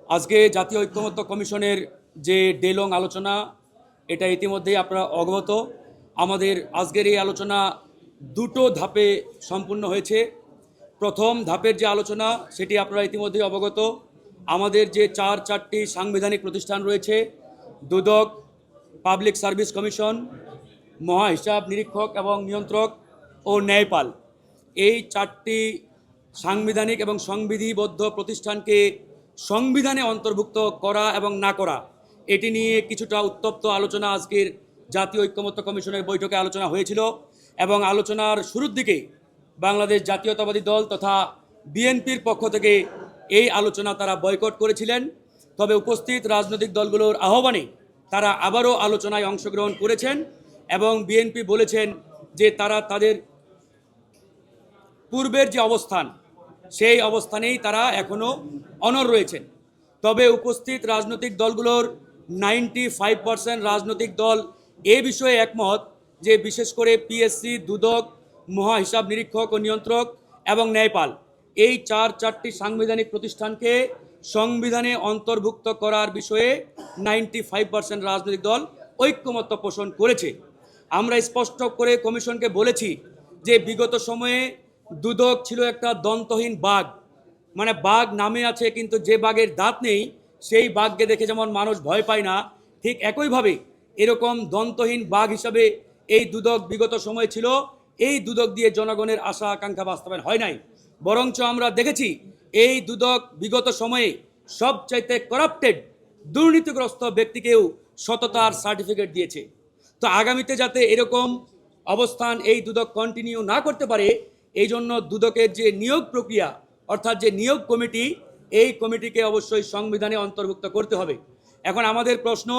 আজকে জাতীয় ঐক্যমত্য কমিশনের যে ডে-লং আলোচনা, এটা ইতিমধ্যেই আপনারা অবগত। আমাদের আজকের এই আলোচনা দুটো ধাপে সম্পূর্ণ হয়েছে। প্রথম ধাপের যে আলোচনা সেটি আপনারা ইতিমধ্যেই অবগত। আমাদের যে চারটি সাংবিধানিক প্রতিষ্ঠান রয়েছে, দুদক, পাবলিক সার্ভিস কমিশন, মহা হিসাব নিরীক্ষক এবং নিয়ন্ত্রক ও ন্যায়পাল, এই চারটি সাংবিধানিক এবং সংবিধিবদ্ধ প্রতিষ্ঠানকে সংবিধানে অন্তর্ভুক্ত করা এবং না করা, এটি নিয়ে কিছুটা উত্তপ্ত আলোচনা আজকের জাতীয় ঐক্যমত্য কমিশনের বৈঠকে আলোচনা হয়েছিল। এবং আলোচনার শুরুর দিকে বাংলাদেশ জাতীয়তাবাদী দল তথা বিএনপির পক্ষ থেকে এই আলোচনা তারা বয়কট করেছিলেন। তবে উপস্থিত রাজনৈতিক দলগুলোর আহ্বানে তারা আবারও আলোচনায় অংশগ্রহণ করেছেন এবং বিএনপি বলেছেন যে তারা তাদের পূর্বের যে অবস্থান, সেই অবস্থানেই তারা এখনও অনড় রয়েছেন। তবে উপস্থিত রাজনৈতিক দলগুলোর 95% রাজনৈতিক দল এ বিষয়ে একমত যে বিশেষ করে পিএসসি, দুদক, মহা হিসাব নিরীক্ষক ও নিয়ন্ত্রক এবং ন্যায়পাল, এই চারটি সাংবিধানিক প্রতিষ্ঠানকে সংবিধানে অন্তর্ভুক্ত করার বিষয়ে 95% রাজনৈতিক দল ঐক্যমত্য পোষণ করেছে। আমরা স্পষ্ট করে কমিশনকে বলেছি যে বিগত সময়ে দুদক ছিল একটা দন্তহীন বাঘ, মানে বাঘ নামে আছে কিন্তু যে বাঘের দাঁত নেই সেই বাঘকে দেখে যেমন মানুষ ভয় পায় না, ঠিক একইভাবে এরকম দন্তহীন বাঘ হিসাবে এই দুদক বিগত সময় ছিল। এই দুদক দিয়ে জনগণের আশা আকাঙ্ক্ষা বাস্তবায়ন হয় নাই, বরঞ্চ আমরা দেখেছি এই দুদক বিগত সময়ে সবচাইতে করাপ্টেড, দুর্নীতিগ্রস্ত ব্যক্তিকেও সততার সার্টিফিকেট দিয়েছে। তো আগামীতে যাতে এরকম অবস্থান এই দুদক কন্টিনিউ না করতে পারে, এই জন্য দুদকের যে নিয়োগ প্রক্রিয়া অর্থাৎ যে নিয়োগ কমিটি, এই কমিটিকে অবশ্যই সংবিধানে অন্তর্ভুক্ত করতে হবে। এখন আমাদের প্রশ্ন,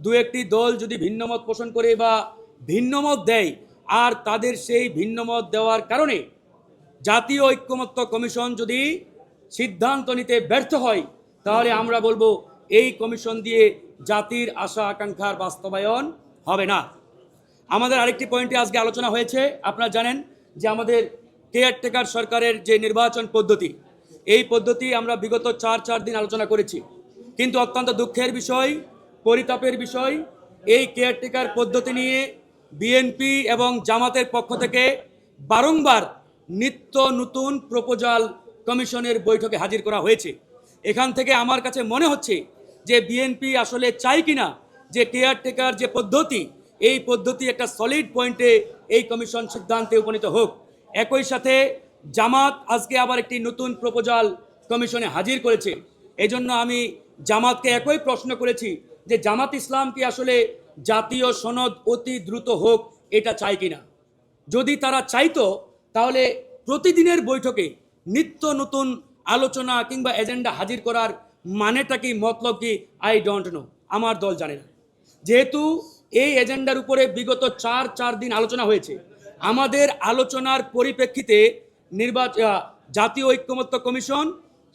দু একটি দল যদি ভিন্নমত পোষণ করে বা ভিন্নমত দেয়, আর তাদের সেই ভিন্নমত দেওয়ার কারণে জাতীয় ঐক্যমত্য কমিশন যদি সিদ্ধান্ত নিতে ব্যর্থ হয়, তাহলে আমরা বলবো এই কমিশন দিয়ে জাতির আশা আকাঙ্ক্ষার বাস্তবায়ন হবে না। আমাদের আরেকটি পয়েন্টে আজকে আলোচনা হয়েছে। আপনারা জানেন যে আমাদের কেয়ারটেকার সরকারের যে নির্বাচন পদ্ধতি, এই পদ্ধতি আমরা বিগত চার দিন আলোচনা করেছি, কিন্তু অত্যন্ত দুঃখের বিষয়, পরিতাপের বিষয়, এই কেয়ারটেকার পদ্ধতি নিয়ে বিএনপি এবং জামাতের পক্ষ থেকে বারংবার নিত্য নতুন প্রপোজাল কমিশনের বৈঠকে হাজির করা হয়েছে। এখান থেকে আমার কাছে মনে হচ্ছে যে বিএনপি আসলে চায় কিনা যে কেয়ারটেকার যে পদ্ধতি, এই পদ্ধতি একটা সলিড পয়েন্টে এই কমিশন সিদ্ধান্তে উপনীত হোক। একই সাথে জামাত আজকে আবার একটি নতুন প্রপোজাল কমিশনে হাজির করেছে। এজন্য আমি জামাতকে একই প্রশ্ন করেছি যে জামাত ইসলাম কি আসলে জাতীয় সনদ অতি দ্রুত হোক এটা চায় কিনা। যদি তারা চাইতো তাহলে প্রতিদিনের বৈঠকে নিত্য নতুন আলোচনা কিংবা এজেন্ডা হাজির করার মানেটা কি, মতলব কি, আই ডোন্ট নো, আমার দল জানে না। যেহেতু এই এজেন্ডার উপরে বিগত চার দিন আলোচনা হয়েছে, আমাদের আলোচনার পরিপ্রেক্ষিতে জাতীয় ঐক্যমত্য কমিশন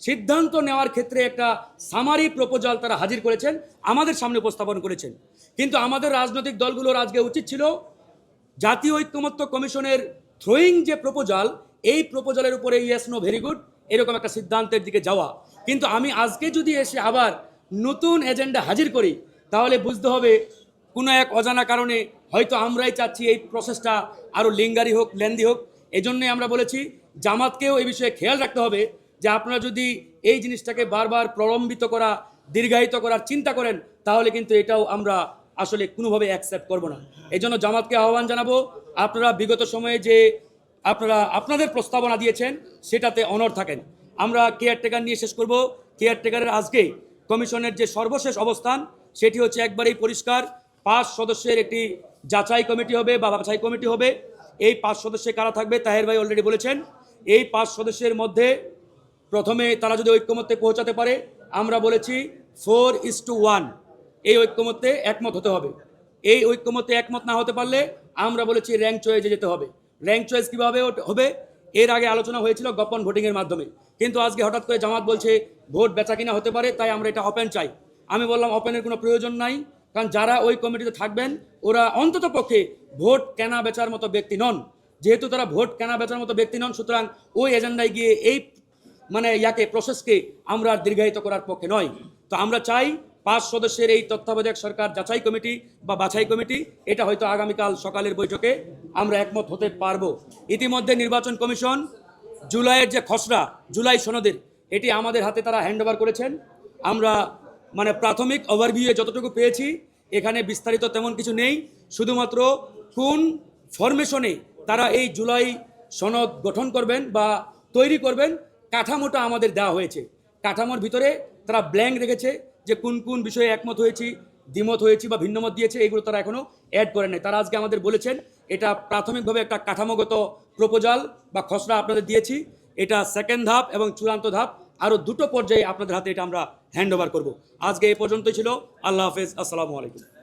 সিদ্ধান্ত নেওয়ার ক্ষেত্রে একটা সামারি প্রপোজাল তারা হাজির করেছেন, আমাদের সামনে উপস্থাপন করেছেন। কিন্তু আমাদের রাজনৈতিক দলগুলোর আজকে উচিত ছিল জাতীয় ঐক্যমত্য কমিশনের থ্রোয়িং যে প্রপোজাল, এই প্রপোজালের উপরে ইয়েস নো ভেরি গুড এরকম একটা সিদ্ধান্তের দিকে যাওয়া। কিন্তু আমি আজকে যদি এসে আবার নতুন এজেন্ডা হাজির করি, তাহলে বুঝতে হবে কোনো এক অজানা কারণে হয়তো আমরাই চাচ্ছি এই প্রসেসটা আরও লিঙ্গারি হোক, লেন্দি হোক। এজন্যই আমরা বলেছি জামাতকেও এই বিষয়ে খেয়াল রাখতে হবে যে আপনারা যদি এই জিনিসটাকে বারবার প্রলম্বিত করা, দীর্ঘায়িত করার চিন্তা করেন, তাহলে কিন্তু এটাও আমরা আসলে কোনোভাবে অ্যাকসেপ্ট করব না। এই জন্য জামাতকে আহ্বান জানাবো, আপনারা বিগত সময়ে যে আপনাদের প্রস্তাবনা দিয়েছেন সেটাতে অনড় থাকেন। আমরা কেয়ারটেকার নিয়ে শেষ করব। কেয়ারটেকারের আজকে কমিশনের যে সর্বশেষ অবস্থান সেটি হচ্ছে একবারেই পরিষ্কার। 5 সদস্যের একটি যাচাই কমিটি হবে বা বাছাই কমিটি হবে। এই 5 সদস্যে কারা থাকবে তাহের ভাই অলরেডি বলেছেন। এই 5 সদস্যের মধ্যে প্রথমে তারা যদি ঐক্যমত্যে পৌঁছাতে পারে, আমরা বলেছি 4:1 এই ঐক্যমত্যে একমত হতে হবে। এই ঐক্যমত্যে একমত না হতে পারলে আমরা বলেছি র্যাঙ্ক চয়েসে যেতে হবে। র্যাঙ্ক চয়েস কীভাবে হবে? এর আগে আলোচনা হয়েছিল গোপন ভোটিংয়ের মাধ্যমে, কিন্তু আজকে হঠাৎ করে জামাত বলছে ভোট বেচা কিনা হতে পারে, তাই আমরা এটা ওপেন চাই। আমি বললাম ওপেনের কোনো প্রয়োজন নাই, কারণ যারা ওই কমিটিতে থাকবেন ওরা অন্তত পক্ষে ভোট কেনা বেচার মতো ব্যক্তি নন। যেহেতু তারা ভোট কেনা বেচার মতো ব্যক্তি নন, সুতরাং ওই এজেন্ডায় গিয়ে এই প্রসেসকে আমরা দীর্ঘায়িত করার পক্ষে নয়। তো আমরা চাই 5 সদস্যের এই তত্ত্বাবধায়ক সরকার যাচাই কমিটি বা বাছাই কমিটি, এটা হয়তো আগামীকাল সকালের বৈঠকে আমরা একমত হতে পারবো। ইতিমধ্যে নির্বাচন কমিশন জুলাইয়ের যে খসড়া, জুলাই সনদের, এটি আমাদের হাতে তারা হ্যান্ডওভার করেছেন। আমরা মানে প্রাথমিক ওভারভিউয়ে যতটুকু পেয়েছি, এখানে বিস্তারিত তেমন কিছু নেই। শুধুমাত্র কোন ফরমেশনে তারা এই জুলাই সনদ গঠন করবেন বা তৈরি করবেন, কাঠামোটা আমাদের দেওয়া হয়েছে। কাঠামোর ভিতরে তারা ব্ল্যাঙ্ক রেখেছে যে কোন কোন বিষয়ে একমত হয়েছি, দ্বিমত হয়েছি বা ভিন্নমত দিয়েছে, এগুলো তারা এখনও অ্যাড করে নেয়। তারা আজকে আমাদের বলেছেন এটা প্রাথমিকভাবে একটা কাঠামোগত প্রপোজাল বা খসড়া আপনাদের দিয়েছি, এটা সেকেন্ড ধাপ এবং চূড়ান্ত ধাপ, আরও 2টো পর্যায়ে আপনাদের হাতে এটা আমরা হ্যান্ড ওভার করবো। আজকে এই পর্যন্তই ছিল। আল্লাহ হাফেজ, আসসালামু আলাইকুম।